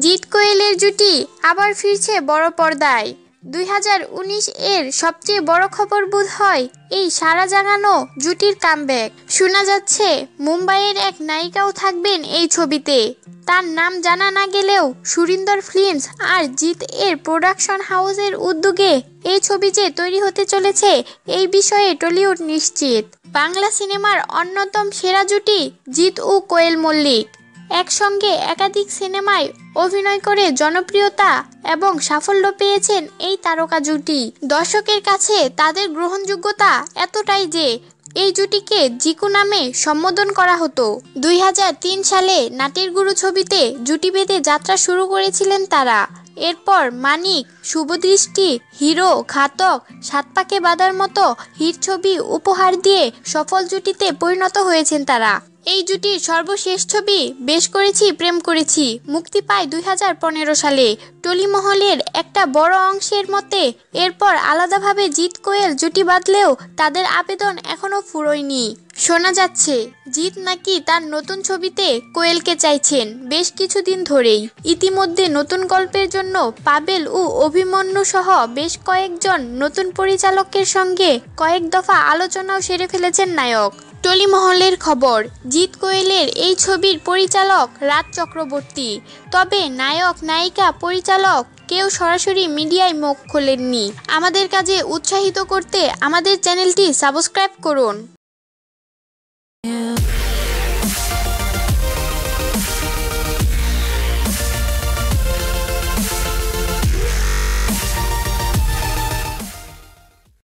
জিৎ কোয়েলের জুটি আবার ফিরছে বড় পর্দায়। 2019 এর সবচেয়ে বড় খবর বোধহয় এই সাড়া জাগানো জুটির কামব্যাক। শোনা যাচ্ছে মুম্বাইয়ের এক নায়িকাও থাকবেন এই ছবিতে। তার নাম জানা না গেলেও সুরিন্দর ফিল্মস আর জিৎ এর প্রোডাকশন হাউসের উদ্যোগে এই ছবি যে তৈরি হতে চলেছে এই বিষয়ে টলিউড নিশ্চিত। বাংলা সিনেমার অন্যতম সেরা জুটি জিৎ ও কোয়েল মল্লিক। একসঙ্গে একাধিক সিনেমায় অভিনয় করে জনপ্রিয়তা এবং সাফল্য পেয়েছেন এই তারকা জুটি। দর্শকের কাছে তাদের গ্রহণযোগ্যতা এতটাই যে এই জুটিকে জিকু নামে সম্বোধন করা হতো। 2003 সালে নাটের গুরু ছবিতে জুটি বেঁধে যাত্রা শুরু করেছিলেন তারা। এরপর মানিক, শুভদৃষ্টি, হিরো, ঘাতক, সাত পাকে বাঁধার মতো হিট ছবি উপহার দিয়ে সফল জুটিতে পরিণত হয়েছেন তারা। এই জুটির সর্বশেষ ছবি বেশ করেছি প্রেম করেছি মুক্তি পায় 2015 সালে। টলি মহলের একটা বড় অংশের মতে এরপর আলাদাভাবে জিৎ কোয়েল জুটি বাঁধলেও তাদের আবেদন এখনো ফুরোয়নি। শোনা যাচ্ছে জিৎ নাকি তার নতুন ছবিতে কোয়েলকে চাইছেন বেশ কিছুদিন ধরেই। ইতিমধ্যে নতুন গল্পের জন্য পাবেল ও অভিমন্যু সহ বেশ কয়েকজন নতুন পরিচালকের সঙ্গে কয়েক দফা আলোচনাও সেরে ফেলেছেন নায়ক। টলি মহলের খবর, জিৎ কোয়েলের এই ছবির পরিচালক রাজ চক্রবর্তী। তবে নায়ক, নায়িকা, পরিচালক কেউ সরাসরি মিডিয়ায় মুখ খোলেননি। আমাদের কাজে উৎসাহিত করতে আমাদের চ্যানেলটি সাবস্ক্রাইব করুন।